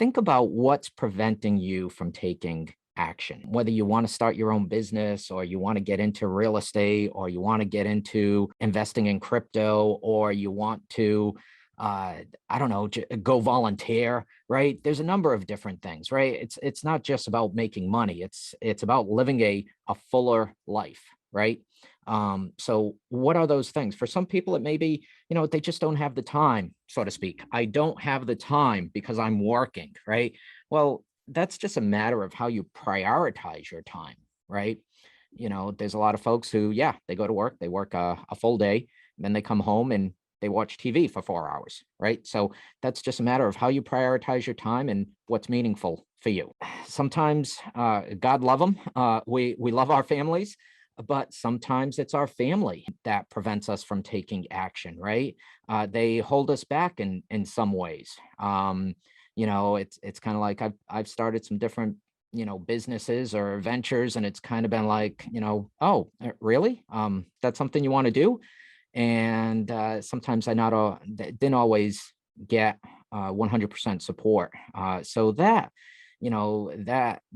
think about what's preventing you from taking action. Whether you want to start your own business or you want to get into real estate or you want to get into investing in crypto or you want to I don't know, go volunteer, right? There's a number of different things, right? It's not just about making money. It's about living a fuller life, right? So what are those things? For some people, it may be, they just don't have the time, so to speak. I don't have the time because I'm working, right? Well, that's just a matter of how you prioritize your time, right? There's a lot of folks who, yeah, they go to work, they work a full day, and then they come home and they watch TV for 4 hours, right? So that's just a matter of how you prioritize your time and what's meaningful for you. Sometimes, God love them, we love our families, but sometimes it's our family that prevents us from taking action, right? They hold us back in some ways. It's kind of like I've started some different businesses or ventures, and it's kind of been like, oh, really? That's something you want to do? And sometimes didn't always get 100% support. So that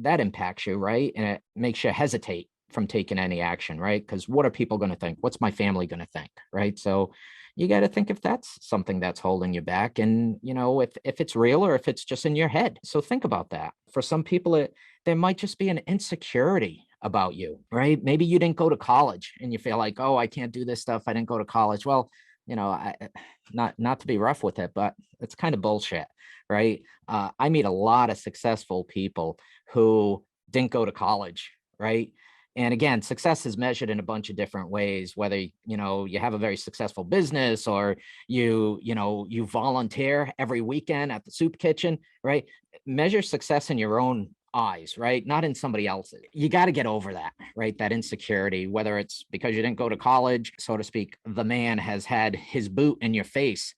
impacts you, right? And it makes you hesitate from taking any action, right? Because what are people going to think? What's my family going to think, right? So you got to think if that's something that's holding you back, and if it's real or if it's just in your head. So think about that. For some people, there might just be an insecurity about you, right? Maybe you didn't go to college and you feel like, oh, I can't do this stuff. I didn't go to college. Well, not to be rough with it, but it's kind of bullshit, right? I meet a lot of successful people who didn't go to college, right? And again, success is measured in a bunch of different ways, whether, you have a very successful business or you volunteer every weekend at the soup kitchen, right? Measure success in your own eyes, right? Not in somebody else's. You got to get over that, right? That insecurity, whether it's because you didn't go to college, so to speak, the man has had his boot in your face,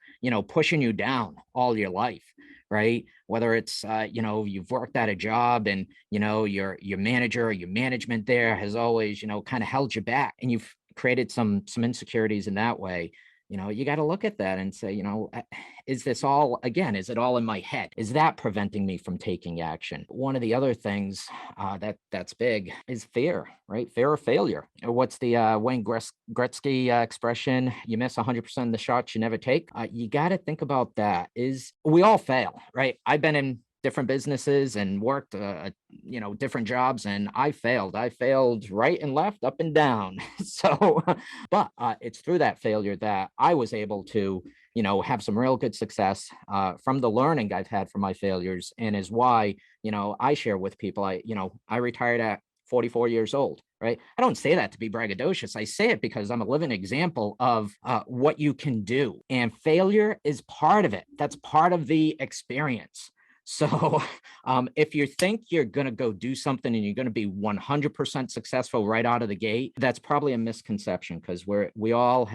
pushing you down all your life, right? Whether it's, you've worked at a job and, your manager or your management there has always, kind of held you back, and you've created some insecurities in that way. You got to look at that and say, is this all, again, is it all in my head? Is that preventing me from taking action? One of the other things that's big is fear, right? Fear of failure. Or what's the Wayne Gretzky expression? You miss 100% of the shots you never take. You got to think about that. We all fail, right? I've been in different businesses and worked, different jobs, and I failed right and left, up and down. So, but it's through that failure that I was able to, have some real good success from the learning I've had from my failures, and is why, I share with people. I retired at 44 years old, right? I don't say that to be braggadocious. I say it because I'm a living example of what you can do, and failure is part of it. That's part of the experience. So if you think you're going to go do something and you're going to be 100% successful right out of the gate, that's probably a misconception, because we all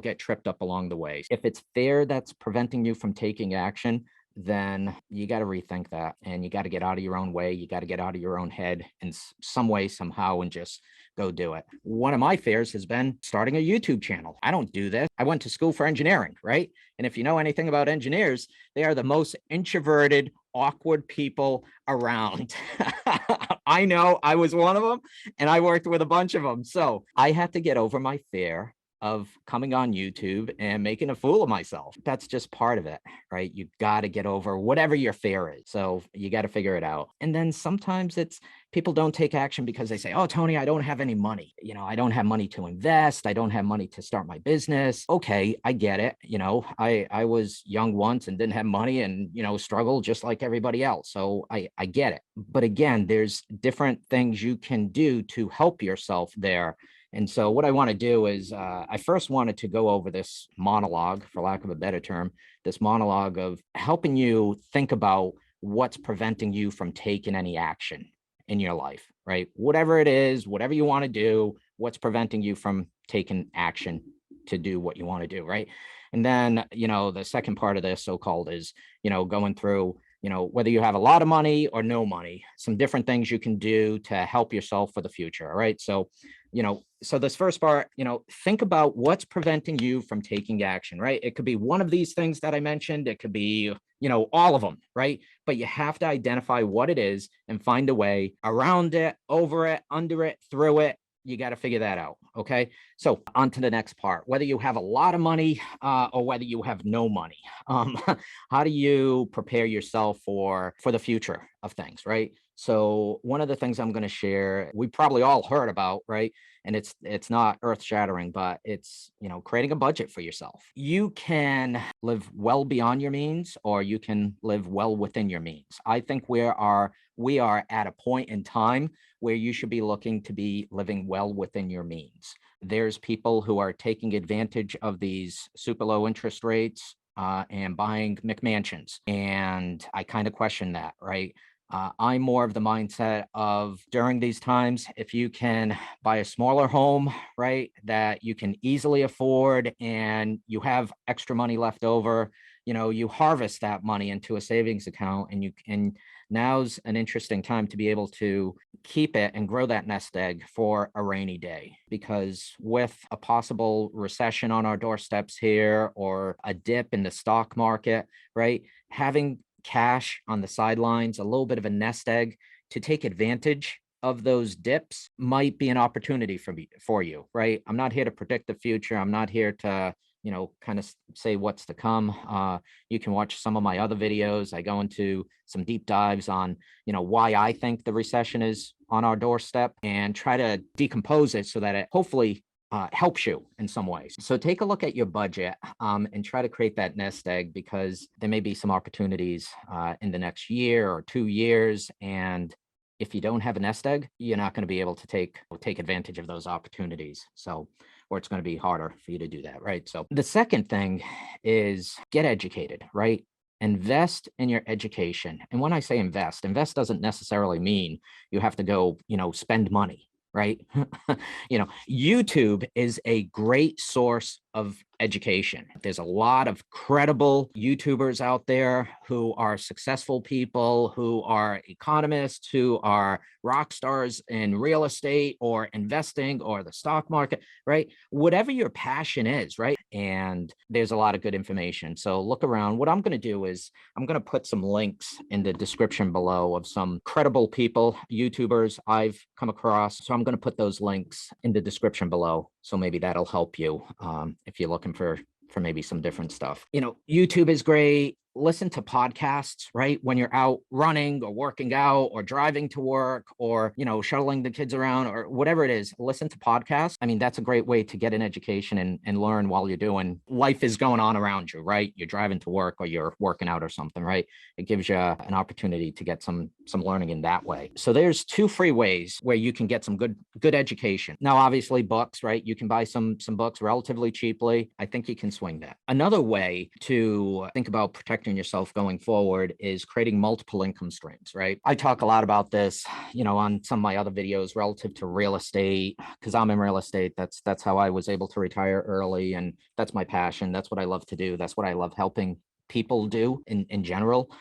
get tripped up along the way. If it's fear that's preventing you from taking action, then you got to rethink that, and you got to get out of your own way. You got to get out of your own head in some way, somehow, and just go do it. One of my fears has been starting a YouTube channel. I don't do this. I went to school for engineering, right? And if you know anything about engineers, they are the most introverted, awkward people around. I know, I was one of them, and I worked with a bunch of them. So I had to get over my fear of coming on YouTube and making a fool of myself. That's just part of it, right? You got to get over whatever your fear is. So you got to figure it out. And then sometimes people don't take action because they say, oh, Tony, I don't have any money. I don't have money to invest. I don't have money to start my business. Okay, I get it. I was young once and didn't have money and, struggled just like everybody else. So I get it. But again, there's different things you can do to help yourself there. And so what I want to do is I first wanted to go over this monologue, for lack of a better term, this monologue of helping you think about what's preventing you from taking any action in your life, right? Whatever it is, whatever you want to do, what's preventing you from taking action to do what you want to do, right? And then, the second part of this so-called is, going through, whether you have a lot of money or no money, some different things you can do to help yourself for the future. All right. So, so this first part, think about what's preventing you from taking action, right? It could be one of these things that I mentioned. It could be, all of them, right? But you have to identify what it is and find a way around it, over it, under it, through it. You got to figure that out. Okay. So on to the next part, whether you have a lot of money or whether you have no money, how do you prepare yourself for the future of things, right? So one of the things I'm going to share, we probably all heard about, right? And it's not earth shattering, but it's, creating a budget for yourself. You can live well beyond your means, or you can live well within your means. I think we are at a point in time where you should be looking to be living well within your means. There's people who are taking advantage of these super low interest rates and buying McMansions. And I kind of question that, right? I'm more of the mindset of, during these times, if you can buy a smaller home, right, that you can easily afford and you have extra money left over, you harvest that money into a savings account, and now's an interesting time to be able to keep it and grow that nest egg for a rainy day. Because with a possible recession on our doorsteps here, or a dip in the stock market, right, having cash on the sidelines, a little bit of a nest egg to take advantage of those dips might be an opportunity for you, right? I'm not here to predict the future. I'm not here to, kind of say what's to come. You can watch some of my other videos. I go into some deep dives on, why I think the recession is on our doorstep, and try to decompose it so that it hopefully helps you in some ways. So take a look at your budget and try to create that nest egg, because there may be some opportunities in the next year or 2 years. And if you don't have a nest egg, you're not going to be able to take advantage of those opportunities. So, or it's going to be harder for you to do that, right? So the second thing is get educated, right? Invest in your education. And when I say invest doesn't necessarily mean you have to go, spend money, right? YouTube is a great source of education. There's a lot of credible YouTubers out there who are successful people, who are economists, who are rock stars in real estate or investing or the stock market, right? Whatever your passion is, right? And there's a lot of good information. So look around. What I'm going to do is I'm going to put some links in the description below of some credible people, YouTubers I've come across. So I'm going to put those links in the description below. So maybe that'll help you if you're looking for maybe some different stuff. YouTube is great. Listen to podcasts, right? When you're out running or working out or driving to work, or, shuttling the kids around or whatever it is, listen to podcasts. I mean, that's a great way to get an education and learn while you're doing life is going on around you, right? You're driving to work or you're working out or something, right? It gives you an opportunity to get some learning in that way. So there's 2 free ways where you can get some good education. Now, obviously books, right? You can buy some books relatively cheaply. I think you can swing that. Another way to think about protecting yourself going forward is creating multiple income streams, right? I talk a lot about this, on some of my other videos relative to real estate, because I'm in real estate. That's how I was able to retire early, and that's my passion. That's what I love to do. That's what I love helping people do in general.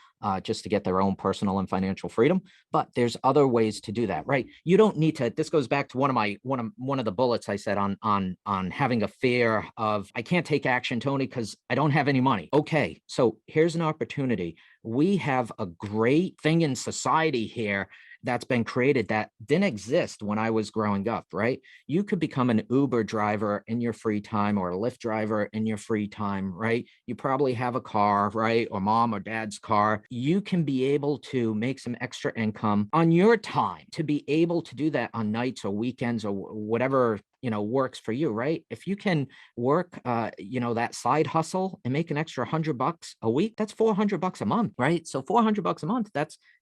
Just to get their own personal and financial freedom. But there's other ways to do that, right? You don't need to. This goes back to one of the bullets I said on having a fear of, I can't take action, Tony, because I don't have any money. Okay, so here's an opportunity. We have a great thing in society here that's been created that didn't exist when I was growing up, right? You could become an Uber driver in your free time, or a Lyft driver in your free time, right? You probably have a car, right? Or mom or dad's car. You can be able to make some extra income on your time, to be able to do that on nights or weekends or whatever, works for you, right? If you can work, that side hustle and make an extra $100 a week, that's $400 a month, right? So $400 a month,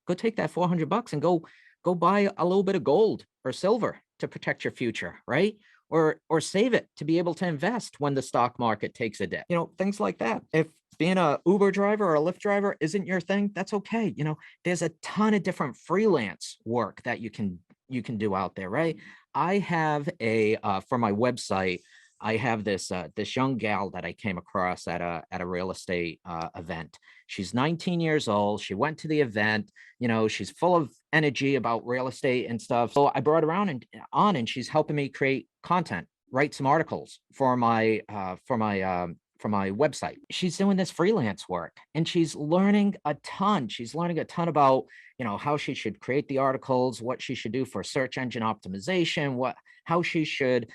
go take that $400 and go buy a little bit of gold or silver to protect your future, right? Or save it to be able to invest when the stock market takes a dip, things like that. If being a Uber driver or a Lyft driver isn't your thing, that's okay. There's a ton of different freelance work that you can do out there, right? I have for my website, I have this young gal that I came across at a real estate event. She's 19 years old. She went to the event. She's full of energy about real estate and stuff. So I brought her on, and she's helping me create content, write some articles for my my website. She's doing this freelance work and she's learning a ton. She's learning a ton about, how she should create the articles, what she should do for search engine optimization, how she should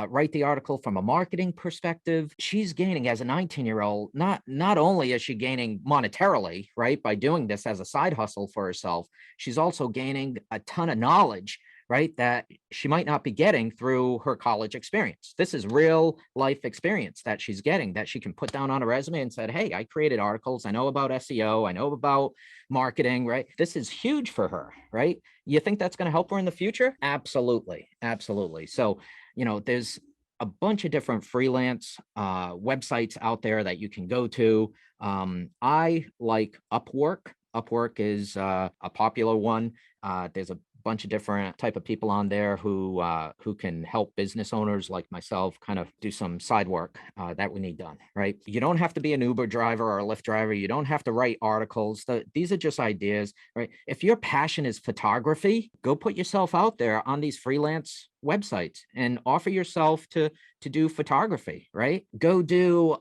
write the article from a marketing perspective. She's gaining as a 19-year-old, not only is she gaining monetarily, right, by doing this as a side hustle for herself, she's also gaining a ton of knowledge, right, that she might not be getting through her college experience. This is real life experience that she's getting that she can put down on a resume and said, hey, I created articles. I know about SEO. I know about marketing, right? This is huge for her, right? You think that's going to help her in the future? Absolutely. Absolutely. So, there's a bunch of different freelance websites out there that you can go to. I like Upwork. Upwork is a popular one. There's a bunch of different type of people on there who can help business owners like myself kind of do some side work that we need done, right? You don't have to be an Uber driver or a Lyft driver. You don't have to write articles. These are just ideas, right? If your passion is photography, go put yourself out there on these freelance websites and offer yourself to do photography, right? Go do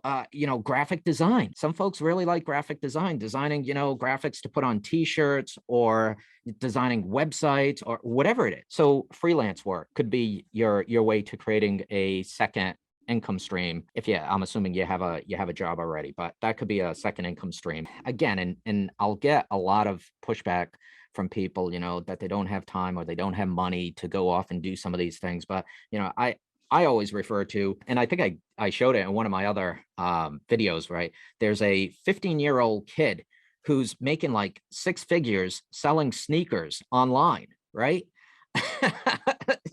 graphic design. Some folks really like graphic design, designing graphics to put on t-shirts or designing websites or whatever it is. So freelance work could be your way to creating a second income stream. I'm assuming you have a job already, but that could be a second income stream. Again, and I'll get a lot of pushback from people, that they don't have time or they don't have money to go off and do some of these things. But, I always refer to, and I think I showed it in one of my other videos, right? There's a 15-year-old kid who's making like 6 figures selling sneakers online, right?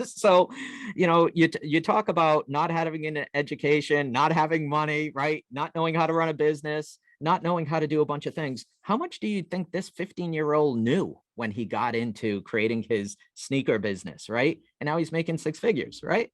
So, you talk about not having an education, not having money, right? Not knowing how to run a business, not knowing how to do a bunch of things. How much do you think this 15-year-old knew when he got into creating his sneaker business, right? And now he's making 6 figures, right?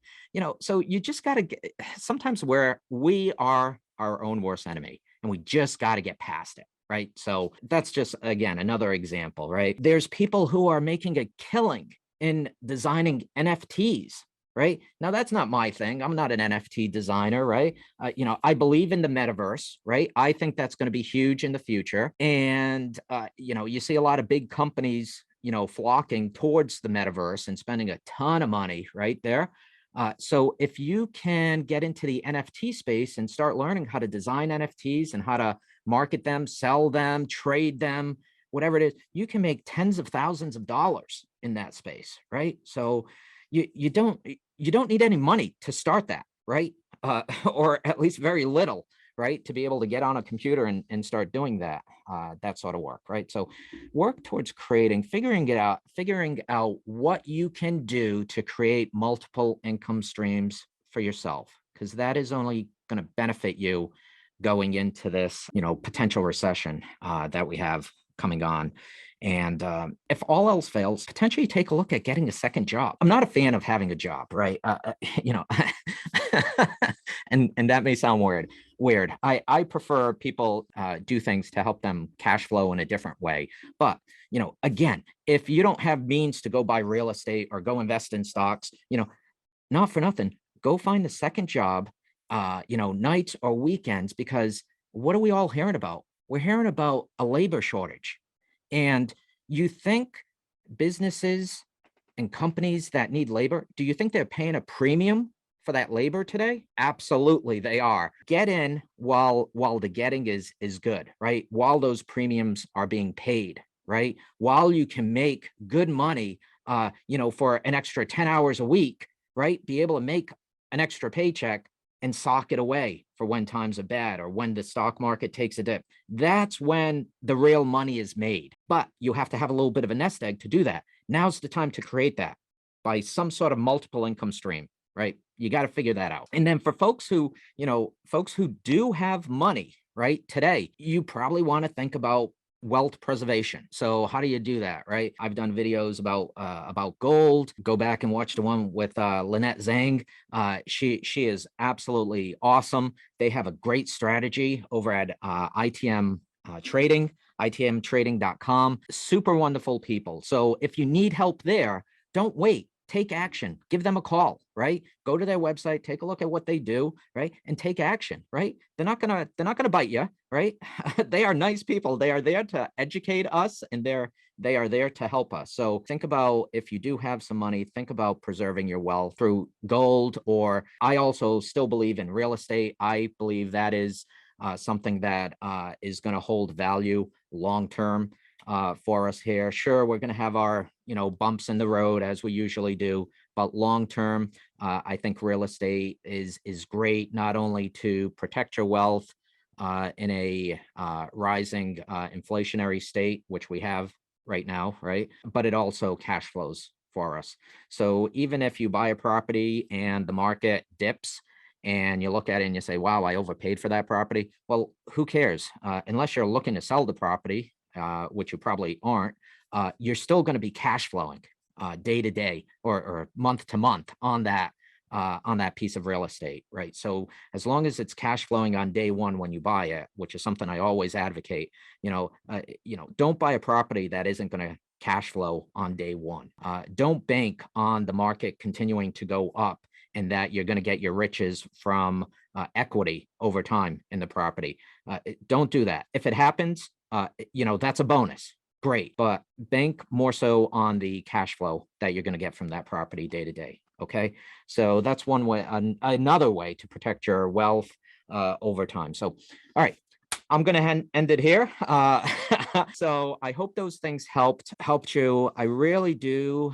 So you just got to get, sometimes we are our own worst enemy and we just got to get past it. Right. So that's just, again, another example, right? There's people who are making a killing in designing NFTs, right? Now, that's not my thing. I'm not an NFT designer, right? I believe in the metaverse, right? I think that's going to be huge in the future. And, you see a lot of big companies, flocking towards the metaverse and spending a ton of money right there. So if you can get into the NFT space and start learning how to design NFTs and how to market them, sell them, trade them, whatever it is, you can make tens of thousands of dollars in that space, right? So you don't need any money to start that, right? Or at least very little, right? To be able to get on a computer and start doing that sort of work, right? So work towards figuring out what you can do to create multiple income streams for yourself, because that is only going to benefit you going into this, potential recession that we have coming on. And if all else fails, potentially take a look at getting a second job. I'm not a fan of having a job, right? And that may sound weird. I prefer people do things to help them cash flow in a different way. But, again, if you don't have means to go buy real estate or go invest in stocks, not for nothing, go find a second job, nights or weekends, because what are we all hearing about? We're hearing about a labor shortage. And you think businesses and companies that need labor, do you think they're paying a premium for that labor today? Absolutely, they are. Get in while the getting is good, right? While those premiums are being paid, right? While you can make good money, for an extra 10 hours a week, right? Be able to make an extra paycheck and sock it away for when times are bad or when the stock market takes a dip. That's when the real money is made. But you have to have a little bit of a nest egg to do that. Now's the time to create that by some sort of multiple income stream, right? You got to figure that out. And then for folks who do have money, right, today, you probably want to think about wealth preservation. So how do you do that, right? I've done videos about gold. Go back and watch the one with Lynette Zhang. She is absolutely awesome. They have a great strategy over at ITM Trading, itmtrading.com. Super wonderful people. So if you need help there, don't wait. take action, give them a call, right? Go to their website, take a look at what they do, right? And take action, right? They're not gonna bite you, right? They are nice people. They are there to educate us, and they are there to help us. So think about, if you do have some money, think about preserving your wealth through gold, or I also still believe in real estate. I believe that is something that is going to hold value long term for us here. Sure, we're going to have our bumps in the road as we usually do, but long term, I think real estate is great, not only to protect your wealth in a rising inflationary state, which we have right now, right? But it also cash flows for us. So even if you buy a property and the market dips and you look at it and you say, wow, I overpaid for that property. Well, who cares? Unless you're looking to sell the property, which you probably aren't, you're still going to be cash flowing day to day or month to month on that piece of real estate, right? So as long as it's cash flowing on day one when you buy it, which is something I always advocate, don't buy a property that isn't going to cash flow on day one. Don't bank on the market continuing to go up and that you're going to get your riches from equity over time in the property. Don't do that. If it happens, that's a bonus. Great, but bank more so on the cash flow that you're going to get from that property day to day. Okay, so that's one way. Another way to protect your wealth over time. So, all right, I'm going to end it here. So I hope those things helped you. I really do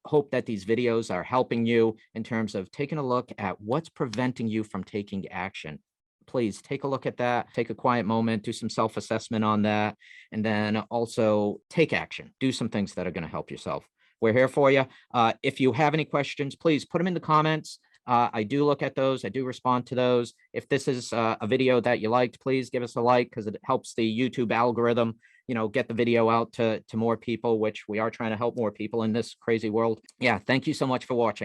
hope that these videos are helping you in terms of taking a look at what's preventing you from taking action. Please take a look at that, take a quiet moment, do some self-assessment on that, and then also take action. Do some things that are going to help yourself. We're here for you. If you have any questions, please put them in the comments. I do look at those. I do respond to those. If this is a video that you liked, please give us a like, because it helps the YouTube algorithm, get the video out to more people, which we are trying to help more people in this crazy world. Yeah, thank you so much for watching.